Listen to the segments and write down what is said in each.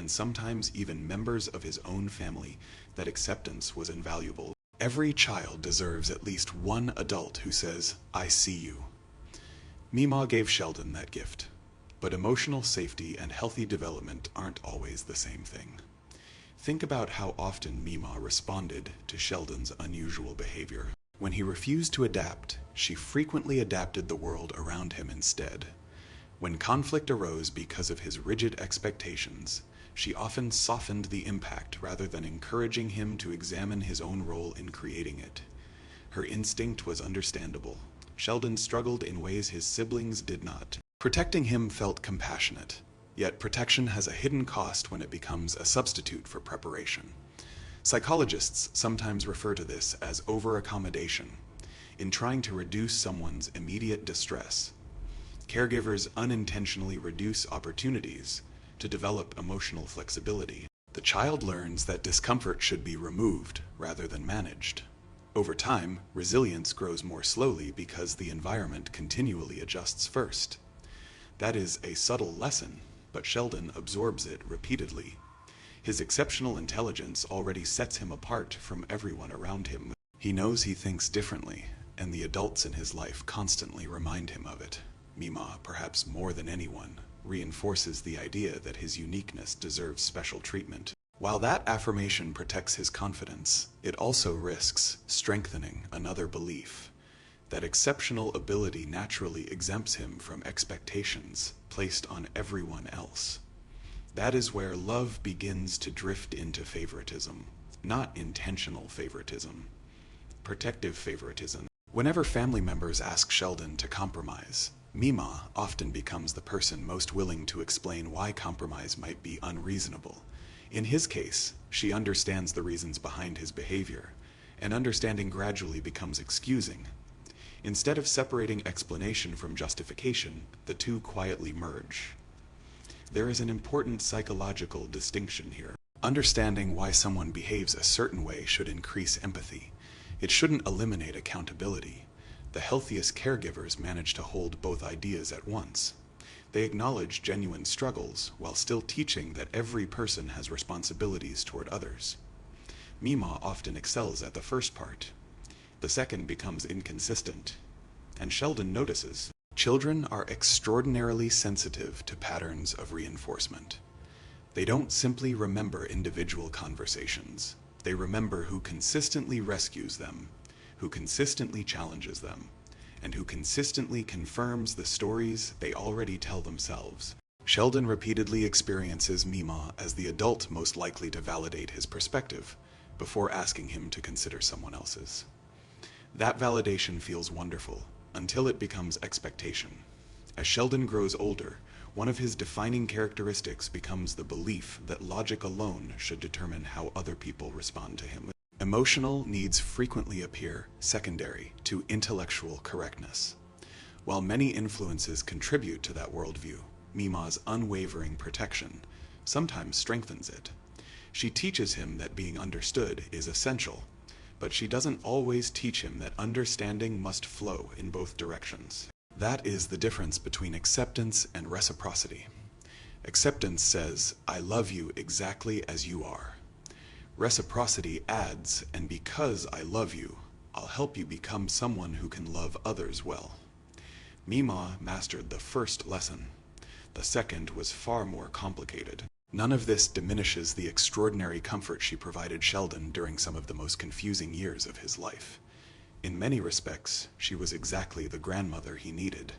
and sometimes even members of his own family, that acceptance was invaluable. Every child deserves at least one adult who says, "I see you." Meemaw gave Sheldon that gift. But emotional safety and healthy development aren't always the same thing. Think about how often Meemaw responded to Sheldon's unusual behavior. When he refused to adapt, she frequently adapted the world around him instead. When conflict arose because of his rigid expectations, she often softened the impact rather than encouraging him to examine his own role in creating it. Her instinct was understandable. Sheldon struggled in ways his siblings did not. Protecting him felt compassionate, yet protection has a hidden cost when it becomes a substitute for preparation. Psychologists sometimes refer to this as over-accommodation. In trying to reduce someone's immediate distress, caregivers unintentionally reduce opportunities to develop emotional flexibility. The child learns that discomfort should be removed rather than managed. Over time, resilience grows more slowly because the environment continually adjusts first. That is a subtle lesson, but Sheldon absorbs it repeatedly. His exceptional intelligence already sets him apart from everyone around him. He knows he thinks differently, and the adults in his life constantly remind him of it. Meemaw, perhaps more than anyone, reinforces the idea that his uniqueness deserves special treatment. While that affirmation protects his confidence, it also risks strengthening another belief, that exceptional ability naturally exempts him from expectations placed on everyone else. That is where love begins to drift into favoritism, not intentional favoritism, protective favoritism. Whenever family members ask Sheldon to compromise, Meemaw often becomes the person most willing to explain why compromise might be unreasonable. In his case, she understands the reasons behind his behavior, and understanding gradually becomes excusing. Instead of separating explanation from justification, the two quietly merge. There is an important psychological distinction here. Understanding why someone behaves a certain way should increase empathy. It shouldn't eliminate accountability. The healthiest caregivers manage to hold both ideas at once. They acknowledge genuine struggles while still teaching that every person has responsibilities toward others. Meemaw often excels at the first part. The second becomes inconsistent, and Sheldon notices. Children are extraordinarily sensitive to patterns of reinforcement. They don't simply remember individual conversations. They remember who consistently rescues them, who consistently challenges them, and who consistently confirms the stories they already tell themselves. Sheldon repeatedly experiences Meemaw as the adult most likely to validate his perspective, before asking him to consider someone else's. That validation feels wonderful, until it becomes expectation. As Sheldon grows older, one of his defining characteristics becomes the belief that logic alone should determine how other people respond to him. Emotional needs frequently appear secondary to intellectual correctness. While many influences contribute to that worldview, Meemaw's unwavering protection sometimes strengthens it. She teaches him that being understood is essential, but she doesn't always teach him that understanding must flow in both directions. That is the difference between acceptance and reciprocity. Acceptance says, "I love you exactly as you are." Reciprocity adds, "and because I love you, I'll help you become someone who can love others well." Meemaw mastered the first lesson. The second was far more complicated. None of this diminishes the extraordinary comfort she provided Sheldon during some of the most confusing years of his life. In many respects, she was exactly the grandmother he needed.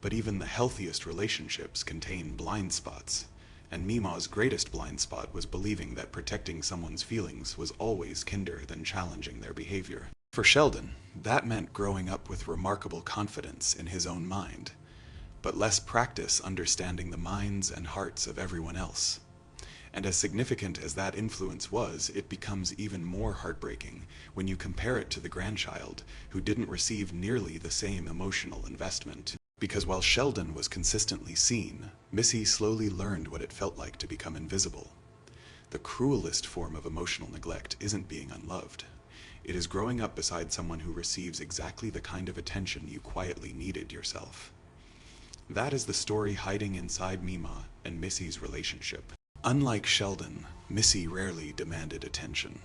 But even the healthiest relationships contain blind spots, and Meemaw's greatest blind spot was believing that protecting someone's feelings was always kinder than challenging their behavior. For Sheldon, that meant growing up with remarkable confidence in his own mind, but less practice understanding the minds and hearts of everyone else. And as significant as that influence was, it becomes even more heartbreaking when you compare it to the grandchild, who didn't receive nearly the same emotional investment. Because while Sheldon was consistently seen, Missy slowly learned what it felt like to become invisible. The cruelest form of emotional neglect isn't being unloved. It is growing up beside someone who receives exactly the kind of attention you quietly needed yourself. That is the story hiding inside Meemaw and Missy's relationship. Unlike Sheldon, Missy rarely demanded attention.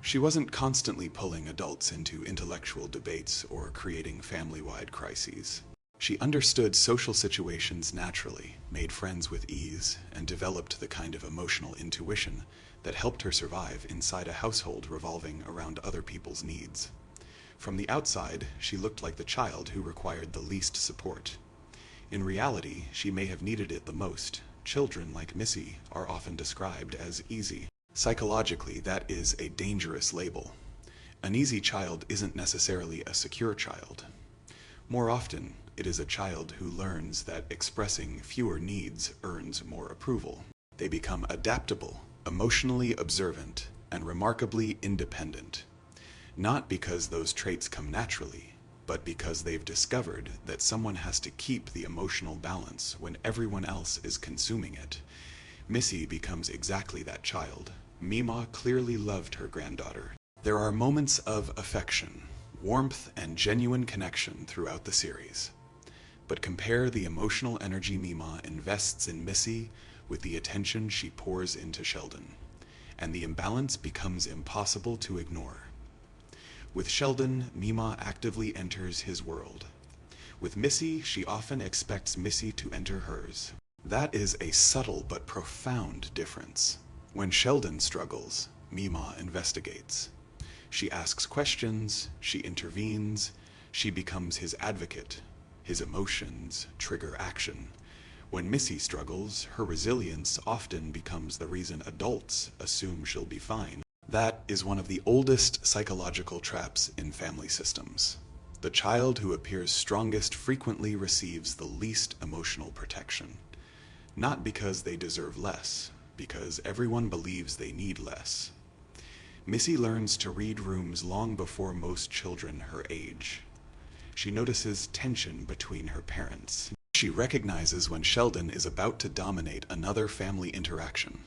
She wasn't constantly pulling adults into intellectual debates or creating family-wide crises. She understood social situations naturally, made friends with ease, and developed the kind of emotional intuition that helped her survive inside a household revolving around other people's needs. From the outside, she looked like the child who required the least support. In reality, she may have needed it the most. Children like Missy are often described as easy. Psychologically, that is a dangerous label. An easy child isn't necessarily a secure child. More often, it is a child who learns that expressing fewer needs earns more approval. They become adaptable, emotionally observant, and remarkably independent. Not because those traits come naturally, but because they've discovered that someone has to keep the emotional balance when everyone else is consuming it. Missy becomes exactly that child. Meemaw clearly loved her granddaughter. There are moments of affection, warmth, and genuine connection throughout the series. But compare the emotional energy Meemaw invests in Missy with the attention she pours into Sheldon, and the imbalance becomes impossible to ignore. With Sheldon, Meemaw actively enters his world. With Missy, she often expects Missy to enter hers. That is a subtle but profound difference. When Sheldon struggles, Meemaw investigates. She asks questions, she intervenes, she becomes his advocate. His emotions trigger action. When Missy struggles, her resilience often becomes the reason adults assume she'll be fine. That is one of the oldest psychological traps in family systems. The child who appears strongest frequently receives the least emotional protection. Not because they deserve less, because everyone believes they need less. Missy learns to read rooms long before most children her age. She notices tension between her parents. She recognizes when Sheldon is about to dominate another family interaction.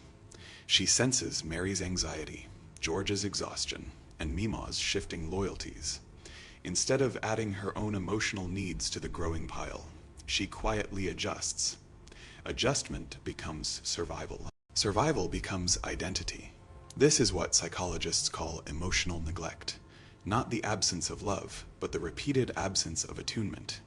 She senses Mary's anxiety, George's exhaustion, and Meemaw's shifting loyalties. Instead of adding her own emotional needs to the growing pile, she quietly adjusts. Adjustment becomes survival. Survival becomes identity. This is what psychologists call emotional neglect. Not the absence of love, but the repeated absence of attunement.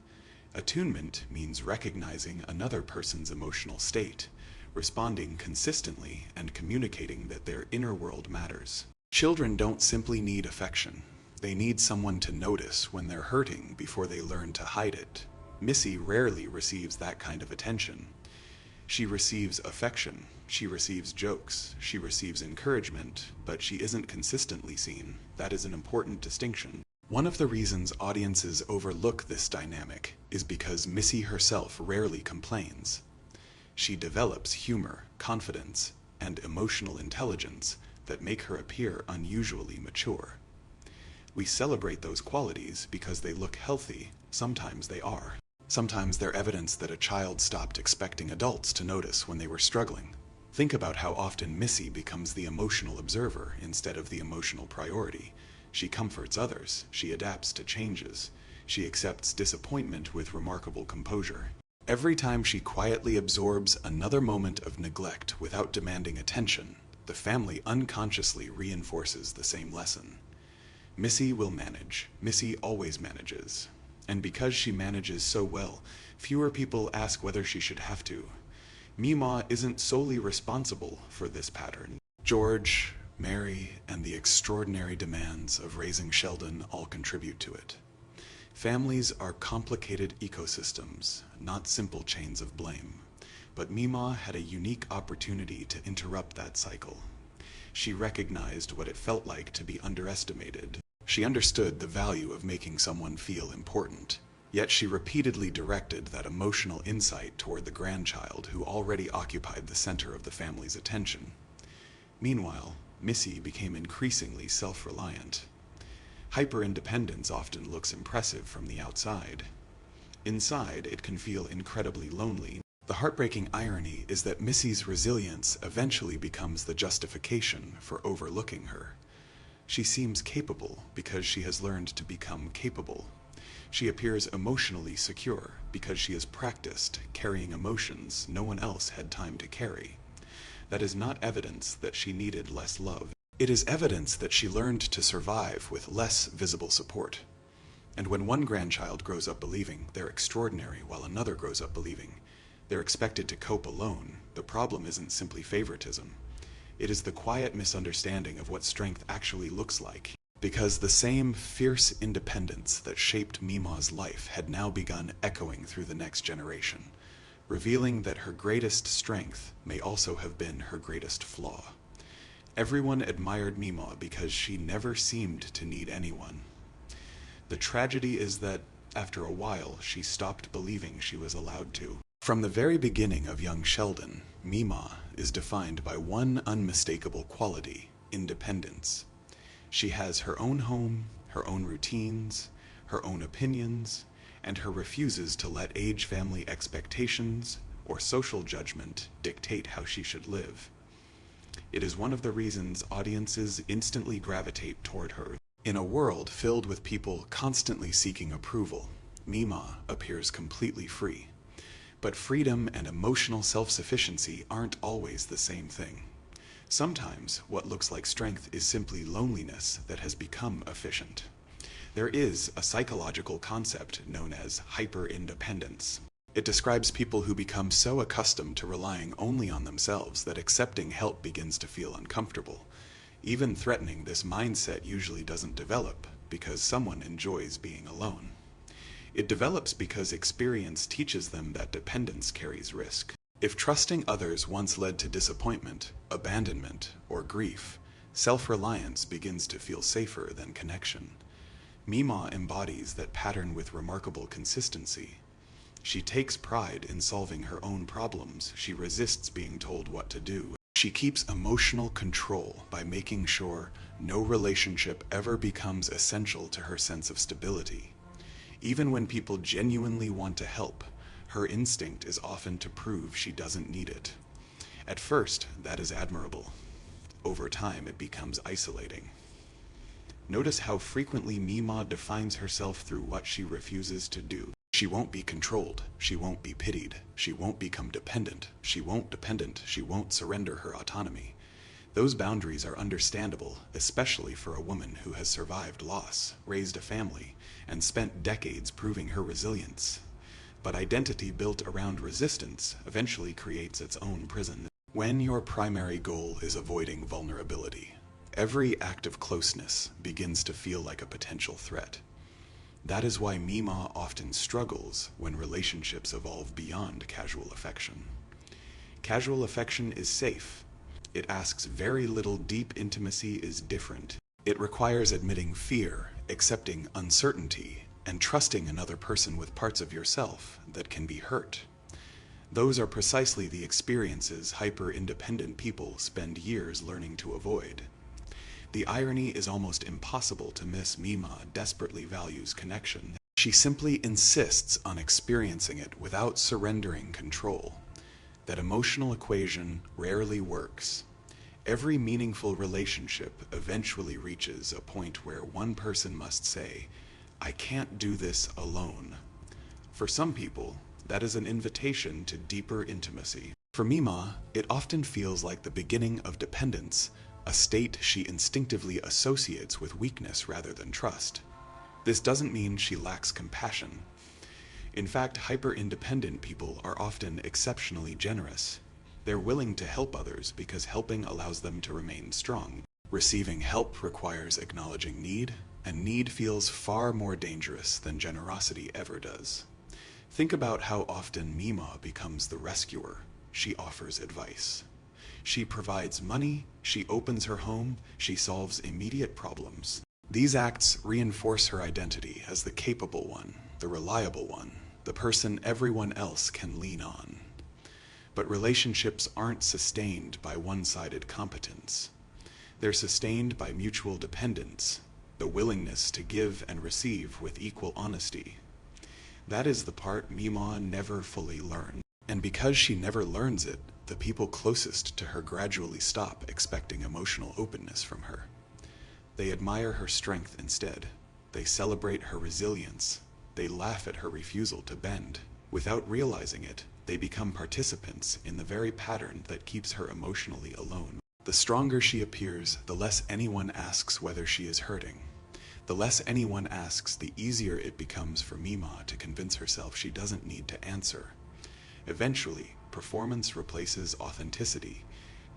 Attunement means recognizing another person's emotional state, responding consistently, and communicating that their inner world matters. Children don't simply need affection. They need someone to notice when they're hurting before they learn to hide it. Missy rarely receives that kind of attention. She receives affection, she receives jokes, she receives encouragement, but she isn't consistently seen. That is an important distinction. One of the reasons audiences overlook this dynamic is because Missy herself rarely complains. She develops humor, confidence, and emotional intelligence that make her appear unusually mature. We celebrate those qualities because they look healthy. Sometimes they are. Sometimes they're evidence that a child stopped expecting adults to notice when they were struggling. Think about how often Missy becomes the emotional observer instead of the emotional priority. She comforts others, she adapts to changes, she accepts disappointment with remarkable composure. Every time she quietly absorbs another moment of neglect without demanding attention, the family unconsciously reinforces the same lesson. Missy will manage. Missy always manages. And because she manages so well, fewer people ask whether she should have to. Meemaw isn't solely responsible for this pattern. George, Mary, and the extraordinary demands of raising Sheldon all contribute to it. Families are complicated ecosystems, not simple chains of blame. But Meemaw had a unique opportunity to interrupt that cycle. She recognized what it felt like to be underestimated. She understood the value of making someone feel important. Yet she repeatedly directed that emotional insight toward the grandchild who already occupied the center of the family's attention. Meanwhile, Missy became increasingly self-reliant. Hyper-independence often looks impressive from the outside. Inside, it can feel incredibly lonely. The heartbreaking irony is that Missy's resilience eventually becomes the justification for overlooking her. She seems capable because she has learned to become capable. She appears emotionally secure because she has practiced carrying emotions no one else had time to carry. that is not evidence that she needed less love. It is evidence that she learned to survive with less visible support. And when one grandchild grows up believing they're extraordinary while another grows up believing they're expected to cope alone, the problem isn't simply favoritism. It is the quiet misunderstanding of what strength actually looks like. Because the same fierce independence that shaped Meemaw's life had now begun echoing through the next generation, revealing that her greatest strength may also have been her greatest flaw. Everyone admired Meemaw because she never seemed to need anyone. The tragedy is that, after a while, she stopped believing she was allowed to. From the very beginning of young Sheldon, Meemaw is defined by one unmistakable quality: independence. She has her own home, her own routines, her own opinions, and her refuses to let age, family expectations, or social judgment dictate how she should live. It is one of the reasons audiences instantly gravitate toward her. In a world filled with people constantly seeking approval, Meemaw appears completely free. But freedom and emotional self-sufficiency aren't always the same thing. Sometimes what looks like strength is simply loneliness that has become efficient. There is a psychological concept known as hyper-independence. It describes people who become so accustomed to relying only on themselves that accepting help begins to feel uncomfortable. Even threatening, this mindset usually doesn't develop because someone enjoys being alone. It develops because experience teaches them that dependence carries risk. If trusting others once led to disappointment, abandonment, or grief, self-reliance begins to feel safer than connection. Meemaw embodies that pattern with remarkable consistency. She takes pride in solving her own problems. She resists being told what to do. She keeps emotional control by making sure no relationship ever becomes essential to her sense of stability. Even when people genuinely want to help, her instinct is often to prove she doesn't need it. At first, that is admirable. Over time, it becomes isolating. Notice how frequently Meemaw defines herself through what she refuses to do. She won't be controlled. She won't be pitied. She won't become dependent. She won't surrender her autonomy. Those boundaries are understandable, especially for a woman who has survived loss, raised a family, and spent decades proving her resilience. But identity built around resistance eventually creates its own prison. When your primary goal is avoiding vulnerability, every act of closeness begins to feel like a potential threat. That is why Meemaw often struggles when relationships evolve beyond casual affection. Casual affection is safe. It asks very little. Deep intimacy is different. It requires admitting fear, accepting uncertainty, and trusting another person with parts of yourself that can be hurt. Those are precisely the experiences hyper-independent people spend years learning to avoid. The irony is almost impossible to miss. Meemaw desperately values connection. She simply insists on experiencing it without surrendering control. That emotional equation rarely works. Every meaningful relationship eventually reaches a point where one person must say, "I can't do this alone." For some people, that is an invitation to deeper intimacy. For Meemaw, it often feels like the beginning of dependence, a state she instinctively associates with weakness rather than trust. This doesn't mean she lacks compassion. In fact, hyper-independent people are often exceptionally generous. They're willing to help others because helping allows them to remain strong. Receiving help requires acknowledging need, and need feels far more dangerous than generosity ever does. Think about how often Meemaw becomes the rescuer. She offers advice. She provides money, she opens her home, she solves immediate problems. These acts reinforce her identity as the capable one, the reliable one, the person everyone else can lean on. But relationships aren't sustained by one-sided competence. They're sustained by mutual dependence, the willingness to give and receive with equal honesty. That is the part Meemaw never fully learned. And because she never learns it, the people closest to her gradually stop expecting emotional openness from her. They admire her strength instead. They celebrate her resilience. They laugh at her refusal to bend. Without realizing it, They become participants in the very pattern that keeps her emotionally alone. The stronger she appears, the less anyone asks whether she is hurting. The less anyone asks, the easier it becomes for Meemaw to convince herself she doesn't need to answer. Eventually, performance replaces authenticity.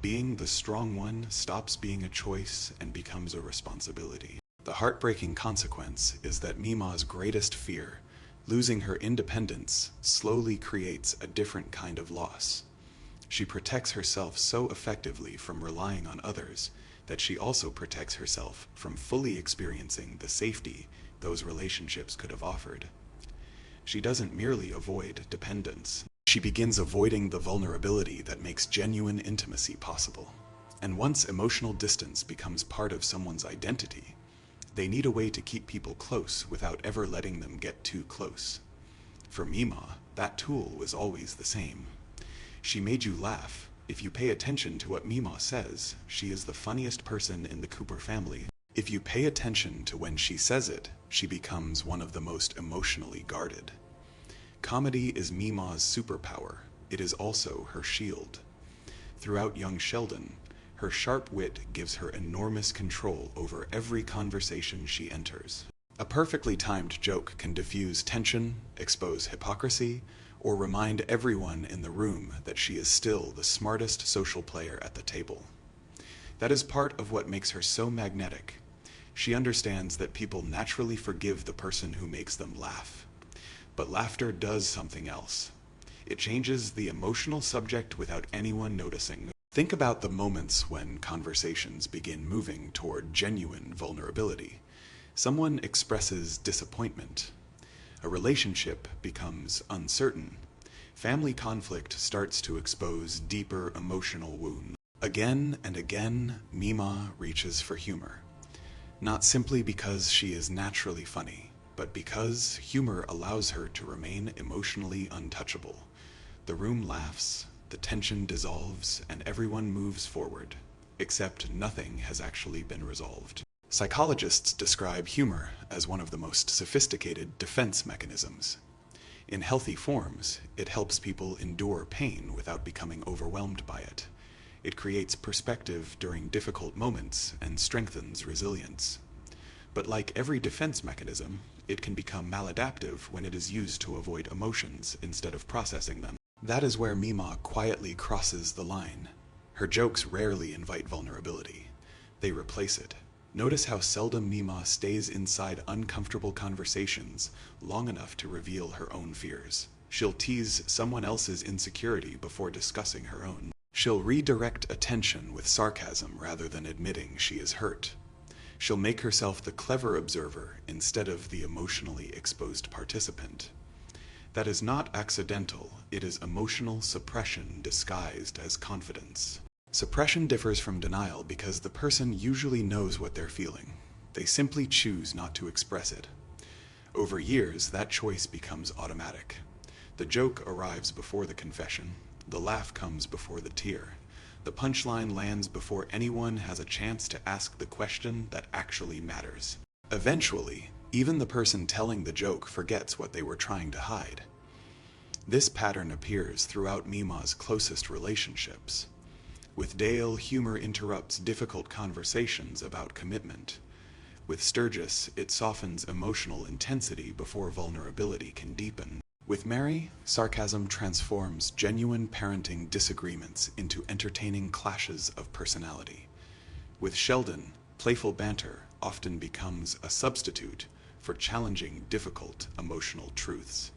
Being the strong one stops being a choice and becomes a responsibility. The heartbreaking consequence is that Meemaw's greatest fear, losing her independence, slowly creates a different kind of loss. She protects herself so effectively from relying on others that she also protects herself from fully experiencing the safety those relationships could have offered. She doesn't merely avoid dependence. She begins avoiding the vulnerability that makes genuine intimacy possible. And once emotional distance becomes part of someone's identity, they need a way to keep people close without ever letting them get too close. For Meemaw, that tool was always the same. She made you laugh. If you pay attention to what Meemaw says, she is the funniest person in the Cooper family. If you pay attention to when she says it, she becomes one of the most emotionally guarded. Comedy is Meemaw's superpower. It is also her shield. Throughout young Sheldon, her sharp wit gives her enormous control over every conversation she enters. A perfectly timed joke can diffuse tension, expose hypocrisy, or remind everyone in the room that she is still the smartest social player at the table. That is part of what makes her so magnetic. She understands that people naturally forgive the person who makes them laugh. But laughter does something else. It changes the emotional subject without anyone noticing. Think about the moments when conversations begin moving toward genuine vulnerability. Someone expresses disappointment. A relationship becomes uncertain. Family conflict starts to expose deeper emotional wounds. Again and again, Meemaw reaches for humor. Not simply because she is naturally funny, but because humor allows her to remain emotionally untouchable. The room laughs, the tension dissolves, and everyone moves forward, except nothing has actually been resolved. Psychologists describe humor as one of the most sophisticated defense mechanisms. In healthy forms, it helps people endure pain without becoming overwhelmed by it. It creates perspective during difficult moments and strengthens resilience. But like every defense mechanism, it can become maladaptive when it is used to avoid emotions instead of processing them. That is where Meemaw quietly crosses the line. Her jokes rarely invite vulnerability. They replace it. Notice how seldom Meemaw stays inside uncomfortable conversations long enough to reveal her own fears. She'll tease someone else's insecurity before discussing her own. She'll redirect attention with sarcasm rather than admitting she is hurt. She'll make herself the clever observer instead of the emotionally exposed participant. That is not accidental, it is emotional suppression disguised as confidence. Suppression differs from denial because the person usually knows what they're feeling. They simply choose not to express it. Over years, that choice becomes automatic. The joke arrives before the confession. The laugh comes before the tear. The punchline lands before anyone has a chance to ask the question that actually matters. Eventually, even the person telling the joke forgets what they were trying to hide. This pattern appears throughout Meemaw's closest relationships. With Dale, humor interrupts difficult conversations about commitment. With Sturgis, it softens emotional intensity before vulnerability can deepen. With Mary, sarcasm transforms genuine parenting disagreements into entertaining clashes of personality. With Sheldon, playful banter often becomes a substitute for challenging difficult emotional truths.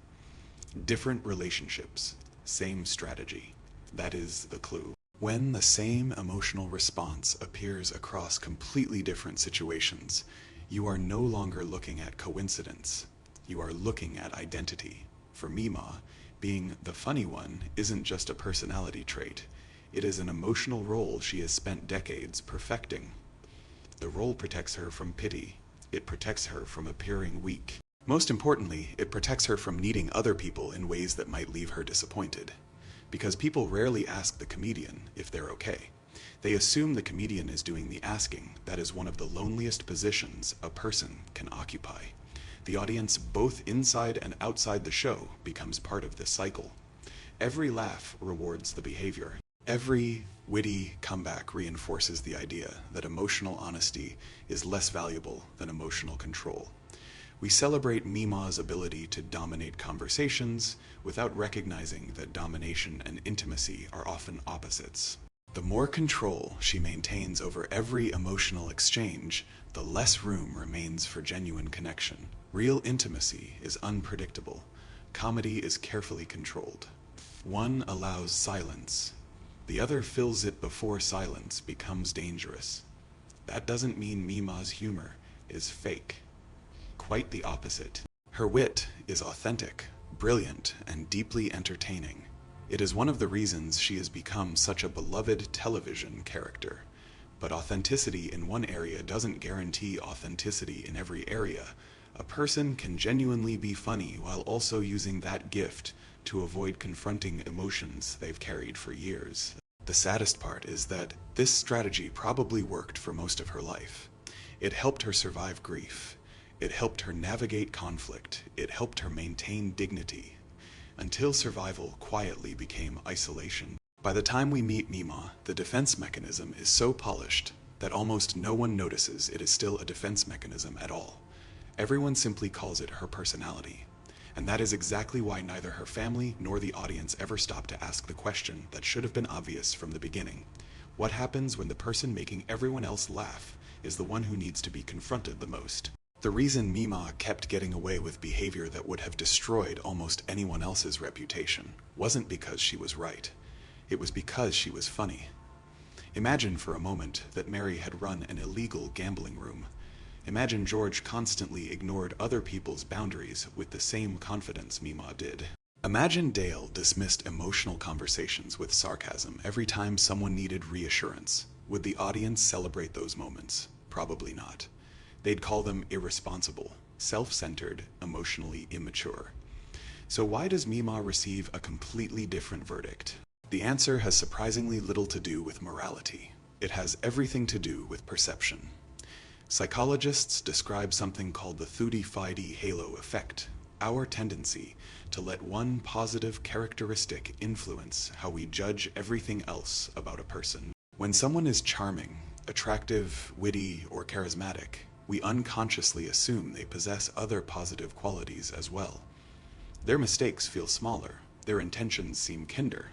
Different relationships, same strategy. That is the clue. When the same emotional response appears across completely different situations, you are no longer looking at coincidence. You are looking at identity. For Meemaw, being the funny one isn't just a personality trait. It is an emotional role she has spent decades perfecting. The role protects her from pity. It protects her from appearing weak. Most importantly, it protects her from needing other people in ways that might leave her disappointed. Because people rarely ask the comedian if they're okay. They assume the comedian is doing the asking. That is one of the loneliest positions a person can occupy. The audience, both inside and outside the show, becomes part of this cycle. Every laugh rewards the behavior. Every witty comeback reinforces the idea that emotional honesty is less valuable than emotional control. We celebrate Meemaw's ability to dominate conversations without recognizing that domination and intimacy are often opposites. The more control she maintains over every emotional exchange, the less room remains for genuine connection. Real intimacy is unpredictable. Comedy is carefully controlled. One allows silence. The other fills it before silence becomes dangerous. That doesn't mean Meemaw's humor is fake. Quite the opposite. Her wit is authentic, brilliant, and deeply entertaining. It is one of the reasons she has become such a beloved television character. But authenticity in one area doesn't guarantee authenticity in every area. A person can genuinely be funny while also using that gift to avoid confronting emotions they've carried for years. The saddest part is that this strategy probably worked for most of her life. It helped her survive grief. It helped her navigate conflict. It helped her maintain dignity. Until survival quietly became isolation. By the time we meet Meemaw, the defense mechanism is so polished that almost no one notices it is still a defense mechanism at all. Everyone simply calls it her personality. And that is exactly why neither her family nor the audience ever stopped to ask the question that should have been obvious from the beginning. What happens when the person making everyone else laugh is the one who needs to be confronted the most? The reason Meemaw kept getting away with behavior that would have destroyed almost anyone else's reputation wasn't because she was right. It was because she was funny. Imagine for a moment that Mary had run an illegal gambling room. Imagine George constantly ignored other people's boundaries with the same confidence Meemaw did. Imagine Dale dismissed emotional conversations with sarcasm every time someone needed reassurance. Would the audience celebrate those moments? Probably not. They'd call them irresponsible, self-centered, emotionally immature. So why does Meemaw receive a completely different verdict? The answer has surprisingly little to do with morality. It has everything to do with perception. Psychologists describe something called the Thudy-Fide halo effect, our tendency to let one positive characteristic influence how we judge everything else about a person. When someone is charming, attractive, witty, or charismatic, we unconsciously assume they possess other positive qualities as well. Their mistakes feel smaller, their intentions seem kinder.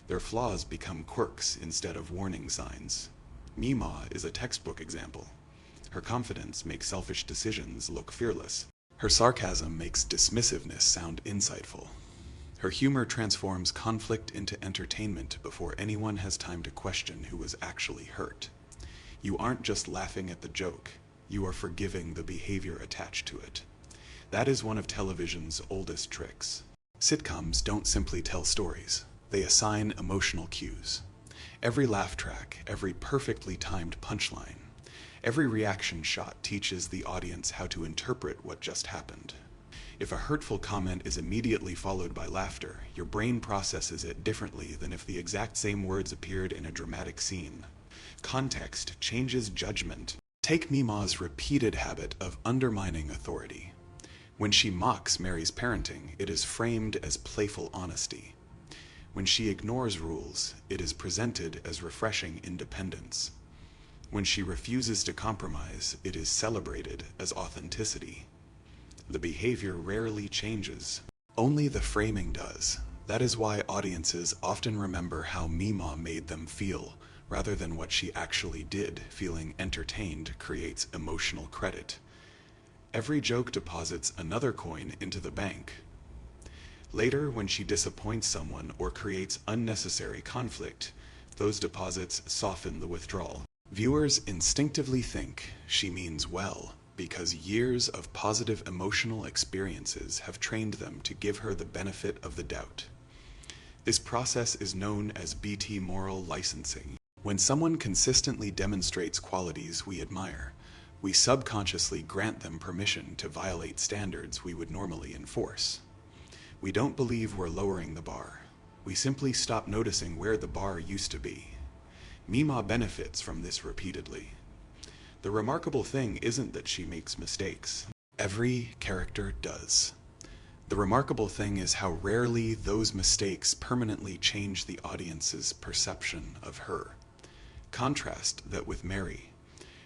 Their flaws become quirks instead of warning signs. Meemaw is a textbook example. Her confidence makes selfish decisions look fearless. Her sarcasm makes dismissiveness sound insightful. Her humor transforms conflict into entertainment before anyone has time to question who was actually hurt. You aren't just laughing at the joke, you are forgiving the behavior attached to it. That is one of television's oldest tricks. Sitcoms don't simply tell stories, they assign emotional cues. Every laugh track, every perfectly timed punchline, every reaction shot teaches the audience how to interpret what just happened. If a hurtful comment is immediately followed by laughter, your brain processes it differently than if the exact same words appeared in a dramatic scene. Context changes judgment. Take Meemaw's repeated habit of undermining authority. When she mocks Mary's parenting, it is framed as playful honesty. When she ignores rules, it is presented as refreshing independence. When she refuses to compromise, it is celebrated as authenticity. The behavior rarely changes. Only the framing does. That is why audiences often remember how Meemaw made them feel, rather than what she actually did. Feeling entertained creates emotional credit. Every joke deposits another coin into the bank. Later, when she disappoints someone or creates unnecessary conflict, those deposits soften the withdrawal. Viewers instinctively think she means well because years of positive emotional experiences have trained them to give her the benefit of the doubt. This process is known as BT moral licensing. When someone consistently demonstrates qualities we admire, we subconsciously grant them permission to violate standards we would normally enforce. We don't believe we're lowering the bar. We simply stop noticing where the bar used to be. Meemaw benefits from this repeatedly. The remarkable thing isn't that she makes mistakes. Every character does. The remarkable thing is how rarely those mistakes permanently change the audience's perception of her. Contrast that with Mary.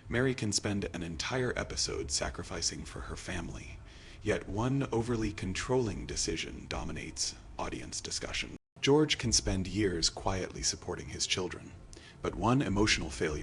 Mary can spend an entire episode sacrificing for her family, yet one overly controlling decision dominates audience discussion. George can spend years quietly supporting his children, but one emotional failure